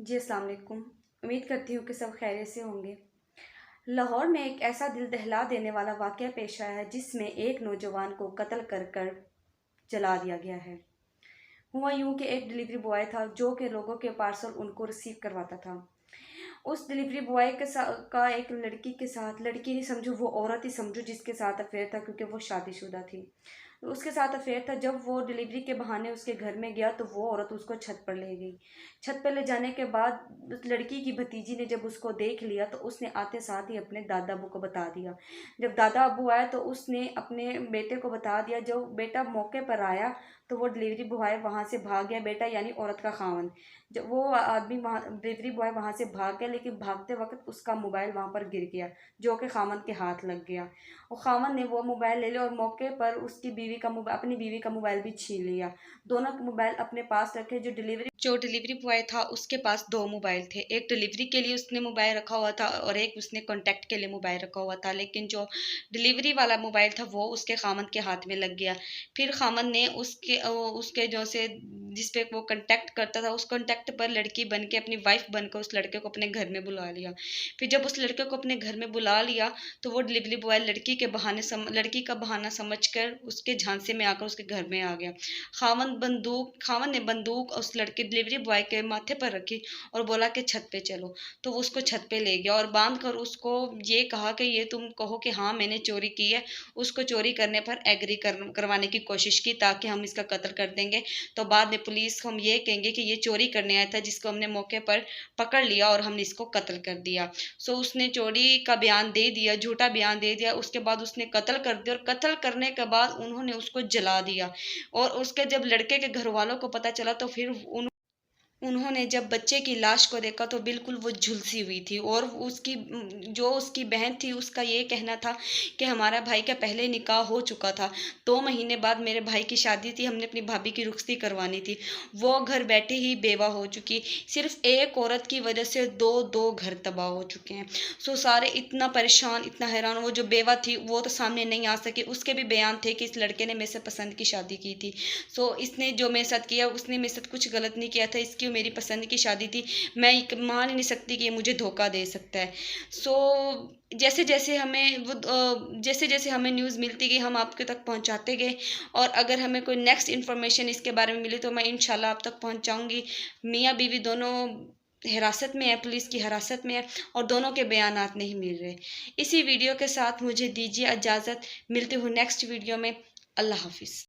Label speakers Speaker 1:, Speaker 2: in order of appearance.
Speaker 1: जी अस्सलाम वालेकुम। उम्मीद करती हूँ कि सब खैरियत से होंगे। लाहौर में एक ऐसा दिल दहला देने वाला वाक़या पेश आया है जिसमें एक नौजवान को कत्ल कर कर जला दिया गया है। हुआ यूं कि एक डिलीवरी बॉय था जो कि लोगों के पार्सल उनको रिसीव करवाता था। उस डिलीवरी बॉय का एक लड़की के साथ, लड़की नहीं समझो, वो औरत ही समझो, जिसके साथ अफेयर था, क्योंकि वो शादीशुदा थी। तो उसके साथ अफेयर था। जब वो डिलीवरी के बहाने उसके घर में गया तो वो औरत उसको छत पर ले गई। छत पर ले जाने के बाद उस लड़की की भतीजी ने जब उसको देख लिया तो उसने आते साथ ही अपने दादा अबू को बता दिया। जब दादा अबू आया तो उसने अपने बेटे को बता दिया। जो बेटा मौके पर आया तो वो डिलीवरी बॉय वहाँ से भाग गया। बेटा यानी औरत का खावन, जब वो आदमी वहाँ, डिलीवरी बॉय वहाँ से भाग गया, लेकिन भागते वक्त उसका मोबाइल वहाँ पर गिर गया जो कि खामन के हाथ लग गया। और खामन ने वो मोबाइल ले लिया और मौके पर उसकी बीवी का मोबाइल, अपनी बीवी का मोबाइल भी छीन लिया। दोनों के मोबाइल अपने पास रखे। जो डिलीवरी बॉय था उसके पास दो मोबाइल थे। एक डिलीवरी के लिए उसने मोबाइल रखा हुआ था और एक उसने कॉन्टैक्ट के लिए मोबाइल रखा हुआ था, लेकिन जो डिलीवरी वाला मोबाइल था वो उसके खामन के हाथ में लग गया। फिर खामन ने उसके जो से जिस पे वो कांटेक्ट करता था उस कांटेक्ट पर लड़की बन के, अपनी वाइफ बनकर उस लड़के को अपने घर में बुला लिया। फिर जब उस लड़के को अपने घर में बुला लिया तो वो डिलीवरी बॉय लड़की का बहाना समझकर उसके झांसे में आकर उसके घर में आ गया। खामन ने बंदूक उस लड़के डिलीवरी बॉय के माथे पर रखी और बोला कि छत पे चलो। तो वो उसको छत पे ले गया और बांध कर उसको ये कहा कि ये तुम कहो कि हाँ मैंने चोरी की है। उसको चोरी करने पर एग्री करवाने की कोशिश की ताकि हम इसका कत्ल कर देंगे, तो बाद में पुलिस को हम ये कहेंगे कि ये चोरी करने आया था जिसको हमने मौके पर पकड़ लिया और हमने इसको कत्ल कर दिया। सो उसने चोरी का बयान दे दिया, झूठा बयान दे दिया। उसके बाद उसने कत्ल कर दिया और कत्ल करने के बाद उन्होंने उसको जला दिया। और उसके जब लड़के के घर वालों को पता चला तो फिर उन्होंने जब बच्चे की लाश को देखा तो बिल्कुल वो झुलसी हुई थी। और जो उसकी बहन थी उसका ये कहना था कि हमारा भाई का पहले निकाह हो चुका था, 2 महीने बाद मेरे भाई की शादी थी, हमने अपनी भाभी की रुखसती करवानी थी। वो घर बैठे ही बेवा हो चुकी। सिर्फ एक औरत की वजह से दो दो घर तबाह हो चुके हैं। सो सारे इतना परेशान, इतना हैरान। वो जो बेवा थी वो तो सामने नहीं आ सके, उसके भी बयान थे कि इस लड़के ने मेरे से पसंद की शादी की थी। सो इसने जो मेरे साथ किया, उसने मेरे साथ कुछ गलत नहीं किया था, इसकी मेरी पसंद की शादी थी। मैं मान ही नहीं सकती कि ये मुझे धोखा दे सकता है। सो जैसे जैसे हमें न्यूज़ मिलती गई हम आपके तक पहुंचाते गए। और अगर हमें कोई नेक्स्ट इन्फॉर्मेशन इसके बारे में मिली तो मैं इंशाल्लाह आप तक पहुंचाऊंगी। मियाँ बीवी दोनों हिरासत में है, पुलिस की हिरासत में है और दोनों के बयानात नहीं मिल रहे। इसी वीडियो के साथ मुझे दीजिए इजाज़त। मिलती हूँ नेक्स्ट वीडियो में। अल्लाह हाफिज़।